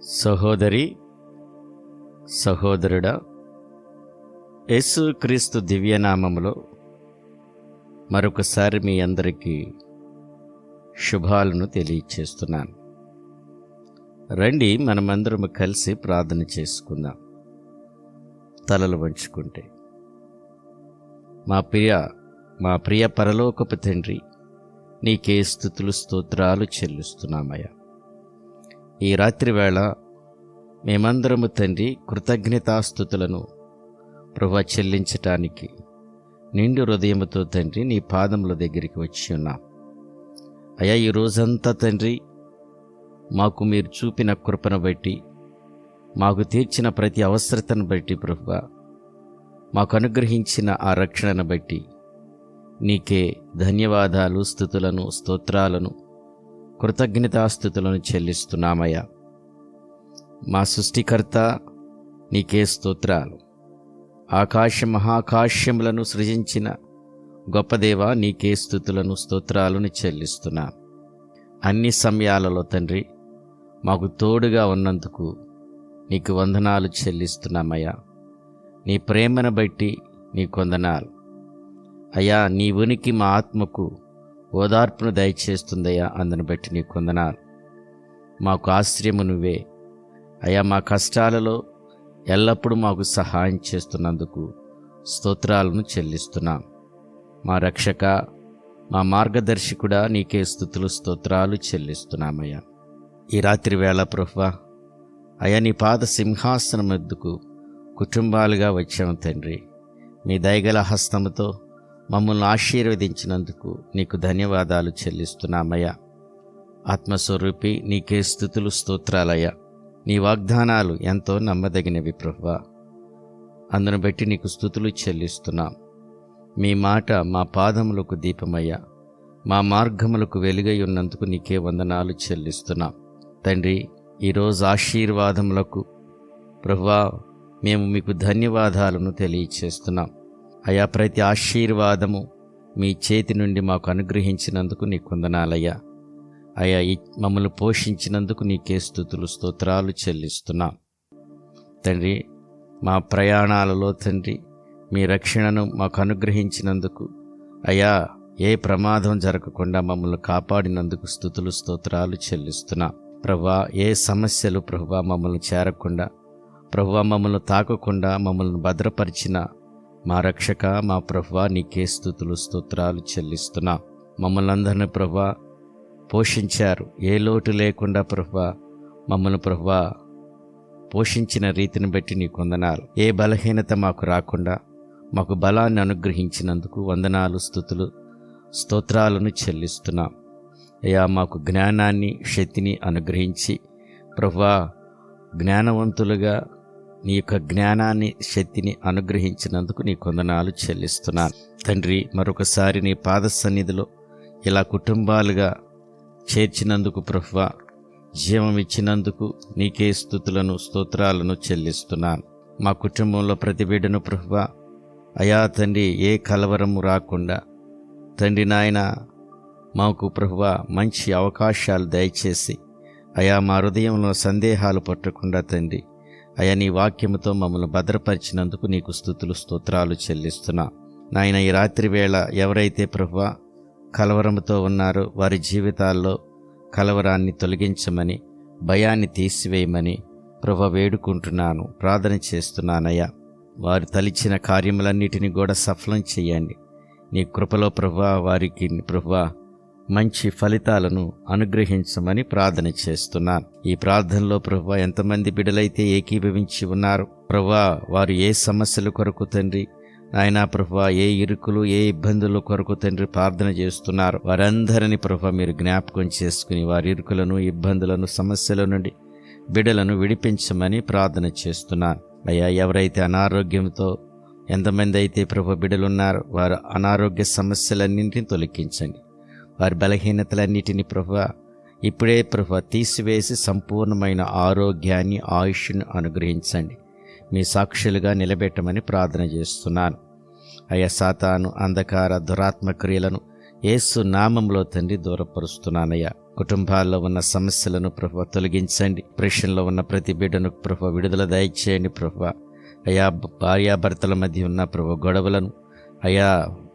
సహోదరి, సహోదరుడా, యేసుక్రీస్తు దివ్యనామములో మరొకసారి మీ అందరికీ శుభాలను తెలియచేస్తున్నాను. రండి, మనమందరము కలిసి ప్రార్థన చేసుకుందాం. తలలు వంచుకుంటే. మా ప్రియ పరలోకపు తండ్రి, నీకే స్తుతులు స్తోత్రాలు చెల్లిస్తున్నామయ్యా. ఈ రాత్రి వేళ మేమందరము తండ్రి కృతజ్ఞతాస్తుతులను ప్రభువా చెల్లించటానికి నిండు హృదయముతో తండ్రి నీ పాదముల దగ్గరికి వచ్చి ఉన్నాం. అయ్యా, ఈ రోజంతా తండ్రి మాకు మీరు చూపిన కృపను బట్టి, మాకు తీర్చిన ప్రతి అవసరతను బట్టి ప్రభువా, మాకు అనుగ్రహించిన ఆ రక్షణను బట్టి నీకే ధన్యవాదాలు, స్తుతులను, స్తోత్రాలను, కృతజ్ఞతాస్తుతులను చెల్లిస్తున్నామయ్యా. మా సృష్టికర్త నీకే స్తోత్రాలు. మహాకాశ్యములను సృజించిన గొప్ప దేవా, నీకే స్తుతులను, స్తోత్రాలను చెల్లిస్తున్నాం. అన్ని సమయాలలో తండ్రి మాకు తోడుగా ఉన్నందుకు నీకు వందనాలు చెల్లిస్తున్నామయ్యా. నీ ప్రేమను బట్టి నీకు వందనాలు అయ్యా. నీ ఉనికి మా ఆత్మకు ఓదార్పును దయచేస్తుందయ్యా. అందును బట్టి నీకు వందనాలు. మాకు ఆశ్రయము నువ్వే అయ్యా. మా కష్టాలలో ఎల్లప్పుడూ మాకు సహాయం చేస్తున్నందుకు స్తోత్రాలను చెల్లిస్తున్నాం. మా రక్షక, మా మార్గదర్శకుడా, నీకే స్తుతులు, స్తోత్రాలు చెల్లిస్తున్నామయ్యా. ఈ రాత్రి వేళ ప్రభువా అయ్యా, నీ పాద సింహాసనం వద్దకు కుటుంబాలుగా వచ్చాము తండ్రి. మీ దయగల హస్తముతో మమ్మల్ని ఆశీర్వదించినందుకు నీకు ధన్యవాదాలు చెల్లిస్తున్నామయ్యా. ఆత్మస్వరూపి, నీకే స్తుతులు, స్తోత్రాలయ్యా. నీ వాగ్దానాలు ఎంతో నమ్మదగినవి ప్రభువా. అందును బట్టి నీకు స్తుతులు చెల్లిస్తున్నాం. మీ మాట మా పాదములకు దీపమయ్యా, మా మార్గములకు వెలుగై ఉన్నందుకు నీకే వందనాలు చెల్లిస్తున్నాం తండ్రి. ఈరోజు ఆశీర్వాదములకు ప్రభువా మేము మీకు ధన్యవాదాలను తెలియచేస్తున్నాం అయా. ప్రతి ఆశీర్వాదము మీ చేతి నుండి మాకు అనుగ్రహించినందుకు నీకు వందనాలయ్యా. అయా, మమ్మల్ని పోషించినందుకు నీకే స్తుతులు, స్తోత్రాలు చెల్లిస్తున్నాం తండ్రి. మా ప్రయాణాలలో తండ్రి మీ రక్షణను మాకు అనుగ్రహించినందుకు అయా, ఏ ప్రమాదం జరగకుండా మమ్మల్ని కాపాడినందుకు స్తుతులు, స్తోత్రాలు చెల్లిస్తున్నాం ప్రభువా. ఏ సమస్యలు ప్రభువా మమ్మల్ని చేరకుండా, ప్రభువా మమ్మల్ని తాకకుండా మమ్మల్ని భద్రపరిచిన మా రక్షక, మా ప్రభువా, నీకే స్తుతులు, స్తోత్రాలు చెల్లిస్తున్నాం. మమ్మల్ని అందరినీ ప్రభువా పోషించారు. ఏ లోటు లేకుండా ప్రభువా మమ్మల్ని ప్రభువా పోషించిన రీతిని బట్టి నీకు వందనాలు. ఏ బలహీనత మాకు రాకుండా మాకు బలాన్ని అనుగ్రహించినందుకు వందనాలు, స్తుతులు, స్తోత్రాలను చెల్లిస్తున్నాం అయ్యా. మాకు జ్ఞానాన్ని, శక్తిని అనుగ్రహించి ప్రభువా జ్ఞానవంతులుగా నీ యొక్క జ్ఞానాన్ని, శక్తిని అనుగ్రహించినందుకు నీ వందనాలు చెల్లిస్తున్నాను తండ్రి. మరొకసారి నీ పాద సన్నిధిలో ఇలా కుటుంబాలుగా చేర్చినందుకు ప్రభువా, జీవం ఇచ్చినందుకు నీకే స్తుతులను, స్తోత్రాలను చెల్లిస్తున్నాను. మా కుటుంబంలో ప్రతి బిడ్డను ప్రభువా అయా తండ్రి ఏ కలవరము రాకుండా తండ్రి నాయన మాకు ప్రభువా మంచి అవకాశాలు దయచేసి అయా, మా హృదయంలో సందేహాలు పట్టకుండా తండ్రి అయా, నీ వాక్యముతో మమ్మల్ని భద్రపరిచినందుకు నీకు స్తుతులు, స్తోత్రాలు చెల్లిస్తున్నా నాయన. ఈ రాత్రి వేళ ఎవరైతే ప్రభువా కలవరముతో ఉన్నారో వారి జీవితాల్లో కలవరాన్ని తొలగించమని, భయాన్ని తీసివేయమని ప్రభువా వేడుకుంటున్నాను, ప్రార్థన చేస్తున్నానయ్యా. వారు తలిచిన కార్యములన్నిటినీ కూడా సఫలం చేయండి. నీ కృపలో ప్రభువా వారికి ప్రభువా మంచి ఫలితాలను అనుగ్రహించమని ప్రార్థన చేస్తున్నాను. ఈ ప్రార్థనలో ప్రభువా ఎంతమంది బిడ్డలైతే ఏకీభవించి ఉన్నారు ప్రభువా, వారు ఏ సమస్యల కొరకు తండ్రి నాయనా ప్రభువా, ఏ ఇరుకులు, ఏ ఇబ్బందుల కొరకు తండ్రి ప్రార్థన చేస్తున్నారు, వారందరినీ ప్రభువా మీరు జ్ఞాపకం చేసుకుని వారి ఇరుకులను, ఇబ్బందులను, సమస్యల నుండి బిడ్డలను విడిపించమని ప్రార్థన చేస్తున్నాను అయ్యా. ఎవరైతే అనారోగ్యంతో ఎంతమంది అయితే ప్రభువా బిడ్డలున్నారో వారు అనారోగ్య సమస్యలన్నింటినీ తొలగించండి. వారి బలహీనతలన్నిటినీ ప్రభువా ఇప్పుడే ప్రభువా తీసివేసి సంపూర్ణమైన ఆరోగ్యాన్ని, ఆయుష్ను అనుగ్రహించండి. మీ సాక్షులుగా నిలబెట్టమని ప్రార్థన చేస్తున్నాను అయ్యా. సాతాను, అంధకార, దురాత్మ క్రియలను యేసు నామంలో తండ్రి దూరపరుస్తున్నానయ్యా. కుటుంబాల్లో ఉన్న సమస్యలను ప్రభు తొలగించండి. ప్రెషన్లో ఉన్న ప్రతి బిడ్డను ప్రభు విడుదల దయచేయండి ప్రభు. అయా భార్యాభర్తల మధ్య ఉన్న ప్రభు గొడవలను అయా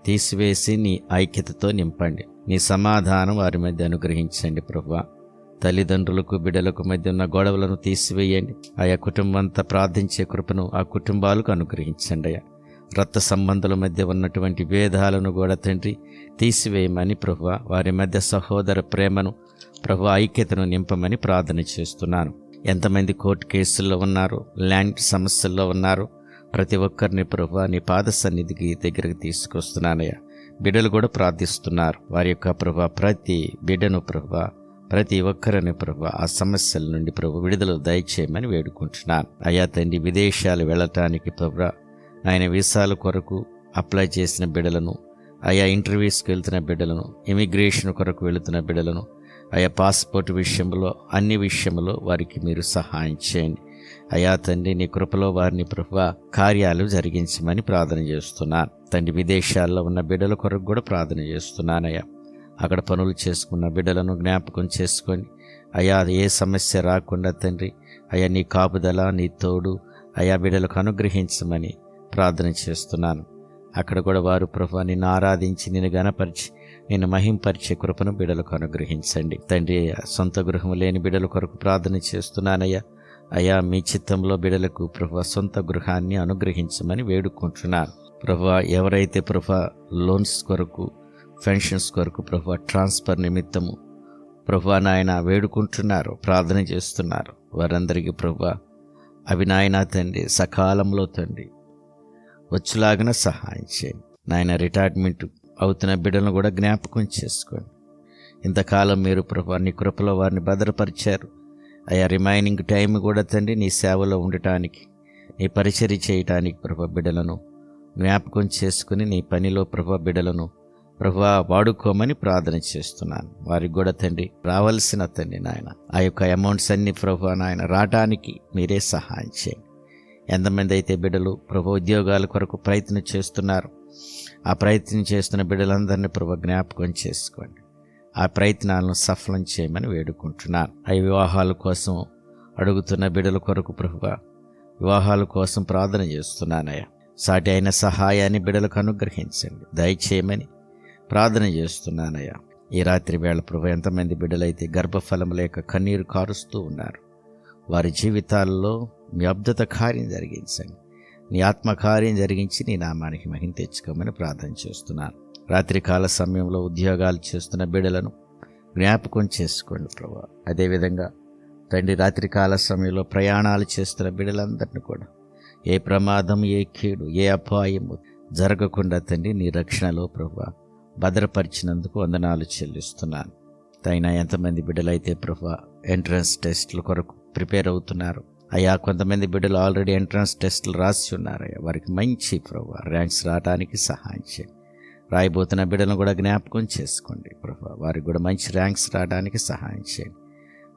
తీసివేసి నీ ఐక్యతతో నింపండి. నీ సమాధానం వారి మధ్య అనుగ్రహించండి ప్రభు. తల్లిదండ్రులకు బిడ్డలకు మధ్య ఉన్న గొడవలను తీసివేయండి. ఆయా కుటుంబం అంతా ప్రార్థించే కృపను ఆ కుటుంబాలకు అనుగ్రహించండి. అయ్యా రక్త సంబంధాల మధ్య ఉన్నటువంటి భేదాలను కూడా తండ్రి తీసివేయమని ప్రభు, వారి మధ్య సహోదర ప్రేమను ప్రభు ఐక్యతను నింపమని ప్రార్థన చేస్తున్నాను. ఎంతమంది కోర్టు కేసుల్లో ఉన్నారు, ల్యాండ్ సమస్యల్లో ఉన్నారు, ప్రతి ఒక్కరిని ప్రభు నీ పాద సన్నిధికి దగ్గరకు తీసుకొస్తున్నానయ్యా. బిడ్డలు కూడా ప్రార్థిస్తున్నారు. వారి యొక్క ప్రభు ప్రతి బిడ్డను ప్రభు, ప్రతి ఒక్కరిని ప్రభు ఆ సమస్యల నుండి ప్రభు విడుదల దయచేయమని వేడుకుంటున్నాను. అయ్యా తండ్రి, విదేశాలు వెళ్ళటానికి ప్రభు ఆయన వీసాల కొరకు అప్లై చేసిన బిడ్డలను, ఆయా ఇంటర్వ్యూస్కి వెళ్తున్న బిడ్డలను, ఇమిగ్రేషన్ కొరకు వెళుతున్న బిడ్డలను, ఆయా పాస్పోర్ట్ విషయంలో అన్ని విషయంలో వారికి మీరు సహాయం చేయండి. అయా తండ్రి, నీ కృపలో వారిని ప్రభు కార్యాలు జరిగించమని ప్రార్థన చేస్తున్నాను. తండ్రి, విదేశాల్లో ఉన్న బిడ్డల కొరకు కూడా ప్రార్థన చేస్తున్నానయ్యా. అక్కడ పనులు చేసుకున్న బిడ్డలను జ్ఞాపకం చేసుకోండి. అయా ఏ సమస్య రాకుండా తండ్రి అయా నీ కాపుదల, నీ తోడు అయా బిడ్డలకు అనుగ్రహించమని ప్రార్థన చేస్తున్నాను. అక్కడ కూడా వారు ప్రభు నిన్ను ఆరాధించి, నిన్ను గణపరిచి, నిన్ను మహింపరిచే కృపను బిడ్డలకు అనుగ్రహించండి. తండ్రి, సొంత గృహం లేని బిడ్డల కొరకు ప్రార్థన చేస్తున్నానయ్యా. అయా మీ చిత్తంలో బిడ్డలకు ప్రభు సొంత గృహాన్ని అనుగ్రహించమని వేడుకుంటున్నాను. ప్రభు, ఎవరైతే ప్రభు లోన్స్ కొరకు, పెన్షన్స్ కొరకు ప్రభు ట్రాన్స్ఫర్ నిమిత్తము ప్రభు నాయన వేడుకుంటున్నారు, ప్రార్థన చేస్తున్నారు, వారందరికీ ప్రభు అవి నాయన తండ్రి సకాలంలో తండ్రి వచ్చేలాగా సహాయం చేయండి. నాయన రిటైర్మెంట్ అవుతున్న బిడ్డలను కూడా జ్ఞాపకం చేసుకోండి. ఇంతకాలం మీరు ప్రభు నీ కృపలో వారిని భద్రపరిచారు. అయా రిమైనింగ్ టైం కూడా తండ్రి నీ సేవలో ఉండటానికి, నీ పరిచర్య చేయటానికి ప్రభు బిడ్డలను జ్ఞాపకం చేసుకుని నీ పనిలో ప్రభు బిడ్డలను ప్రభు వాడుకోమని ప్రార్థన చేస్తున్నాను. వారికి కూడా తండ్రి రావాల్సిన తండ్రి నాయన ఆ యొక్క అమౌంట్స్ అన్ని ప్రభు నాయన రావటానికి మీరే సహాయం చేయండి. ఎంతమంది అయితే బిడ్డలు ప్రభు ఉద్యోగాల కొరకు ప్రయత్నం చేస్తున్నారు, ఆ ప్రయత్నం చేస్తున్న బిడ్డలందరినీ ప్రభు జ్ఞాపకం చేసుకోండి. ఆ ప్రయత్నాలను సఫలం చేయమని వేడుకుంటున్నాను. ఆ వివాహాల కోసం అడుగుతున్న బిడ్డల కొరకు ప్రభు వివాహాల కోసం ప్రార్థన చేస్తున్నానయ్యా. సాటి అయిన సహాయాన్ని బిడ్డలకు అనుగ్రహించండి, దయచేయమని ప్రార్థన చేస్తున్నానయ్యా. ఈ రాత్రి వేళ ప్రభు ఎంతమంది బిడ్డలైతే గర్భఫలం లేక కన్నీరు కారుస్తూ ఉన్నారు, వారి జీవితాల్లో మీ అద్భుత కార్యం జరిగించండి. నీ ఆత్మకార్యం జరిగించి నీ నామానికి మహిమ తెచ్చుకోమని ప్రార్థన చేస్తున్నాను. రాత్రికాల సమయంలో ఉద్యోగాలు చేస్తున్న బిడ్డలను జ్ఞాపకం చేసుకోండి ప్రభు. అదేవిధంగా తండ్రి, రాత్రికాల సమయంలో ప్రయాణాలు చేస్తున్న బిడ్డలందరినీ కూడా ఏ ప్రమాదం, ఏ కీడు, ఏ అపాయము జరగకుండా తండ్రి నీ రక్షణలో ప్రభు భద్రపరిచినందుకు వందనాలు చెల్లిస్తున్నాను. అయినా ఎంతమంది బిడ్డలైతే ప్రభు ఎంట్రన్స్ టెస్టుల కొరకు ప్రిపేర్ అవుతున్నారు, అయ్యా కొంతమంది బిడ్డలు ఆల్రెడీ ఎంట్రన్స్ టెస్టులు రాసి ఉన్నారయ్యా. వారికి మంచి ప్రభు ర్యాంక్స్ రావడానికి సహాయం చేయండి. రాయబోతున్న బిడ్డలను కూడా జ్ఞాపకం చేసుకోండి ప్రభు, వారికి కూడా మంచి ర్యాంక్స్ రావడానికి సహాయం చేయండి.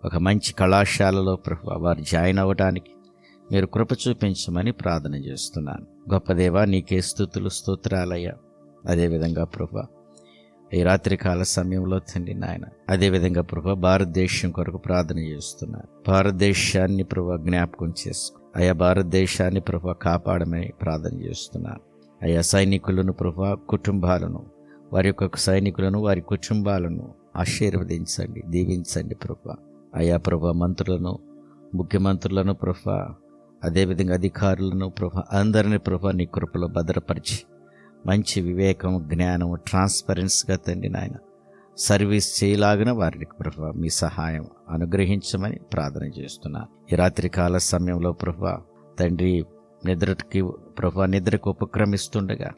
ఒక మంచి కళాశాలలో ప్రభు వారు జాయిన్ అవ్వడానికి మీరు కృప చూపించమని ప్రార్థన చేస్తున్నాను. గొప్ప దేవా, నీకే స్తుతులు, స్తోత్రాలయ్యా. అదేవిధంగా ప్రభు ఈ రాత్రికాల సమయంలో తండ్రి నాయన అదేవిధంగా ప్రభు భారతదేశం కొరకు ప్రార్థన చేస్తున్నాను. భారతదేశాన్ని ప్రభు జ్ఞాపకం చేసుకో అయా, భారతదేశాన్ని ప్రభు కాపాడమని ప్రార్థన చేస్తున్నాను. అయా సైనికులను ప్రభు కుటుంబాలను, వారి యొక్క సైనికులను, వారి కుటుంబాలను ఆశీర్వదించండి, దీవించండి ప్రభు. అయా ప్రభు మంత్రులను, ముఖ్యమంత్రులను ప్రభు, అదేవిధంగా అధికారులను ప్రభు అందరినీ ప్రభు నీ కృపలో భద్రపరిచి మంచి వివేకం, జ్ఞానం, ట్రాన్స్పరెన్స్గా తండ్రి నాయన సర్వీస్ చేయలాగిన వారికి ప్రభు మీ సహాయం అనుగ్రహించమని ప్రార్థన చేస్తున్నాను. ఈ రాత్రికాల సమయంలో ప్రభు తండ్రి నిద్రకి ప్రభు నిద్రకు ఉపక్రమిస్తుండగా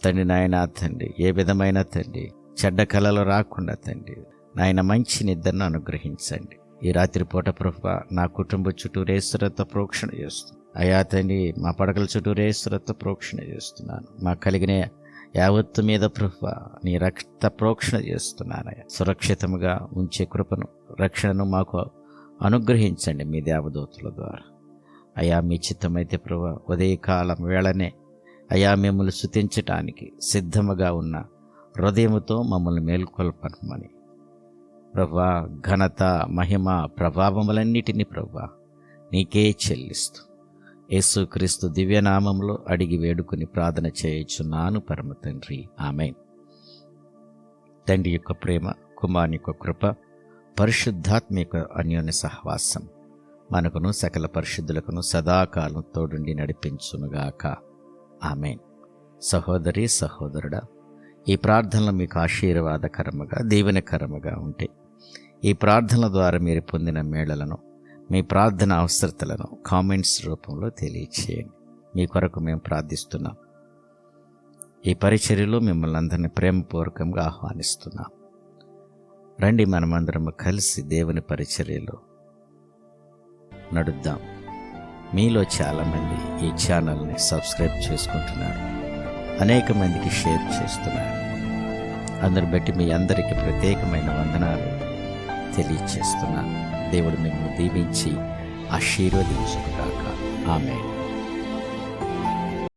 తండ్రి నాయన తండ్రి ఏ విధమైన తండ్రి చెడ్డ కళలు రాకుండా తండ్రి నాయన మంచి నిద్రను అనుగ్రహించండి. ఈ రాత్రిపూట ప్రభు నా కుటుంబ చుట్టూ రేసురత్వ ప్రోక్షణ చేస్తుంది. అయా తండ్రి, మా పడకల చుట్టూ రేసురత్వ ప్రోక్షణ చేస్తున్నాను. మాకు కలిగిన యావత్తు మీద ప్రభు నీ రక్త ప్రోక్షణ చేస్తున్నానయ్యా. సురక్షితంగా ఉంచే కృపను, రక్షణను మాకు అనుగ్రహించండి మీ దేవదూతుల ద్వారా. అయా మీ చిత్తమైతే ప్రభు ఉదయకాలం వేళనే అయా మిమ్మల్ని స్తుతించటానికి సిద్ధముగా ఉన్న హృదయముతో మమ్మల్ని మేల్కొల్పమని ప్రభువా, ఘనత, మహిమ, ప్రభావములన్నిటినీ ప్రభువా నీకే చెల్లిస్తూ యేసుక్రీస్తు దివ్యనామంలో అడిగి వేడుకొని ప్రార్థన చేయుచున్నాను పరమ తండ్రి, ఆమేన్. తండ్రి యొక్క ప్రేమ, కుమారుని యొక్క కృప, పరిశుద్ధాత్మ యొక్క అన్యోన్య సహవాసం మనకును సకల పరిశుద్ధులకును సదాకాలం తోడుండి నడిపించునుగాక, ఆమేన్. సహోదరి, సహోదరుడా, ఈ ప్రార్థనలు మీకు ఆశీర్వాదకరముగా, దీవెనకరముగా ఉంటే ఈ ప్రార్థనల ద్వారా మీరు పొందిన మేళలను, మీ ప్రార్థన అవసరతలను కామెంట్స్ రూపంలో తెలియచేయండి. మీ కొరకు మేము ప్రార్థిస్తున్నాం. ఈ పరిచర్యలో మిమ్మల్ని అందరినీ ప్రేమపూర్వకంగా ఆహ్వానిస్తున్నాం. రండి, మనమందరము కలిసి దేవుని పరిచర్యలో నడుద్దాం. మీలో చాలామంది ఈ ఛానల్ని సబ్స్క్రైబ్ చేసుకుంటున్నారు, అనేక మందికి షేర్ చేస్తున్నారు. అందరు బట్టి మీ అందరికీ ప్రత్యేకమైన వందనాలు తెలియచేస్తున్నాను. దేవుడు మిమ్మల్ని దీవించి ఆశీర్వదించుగాక, ఆమేన్.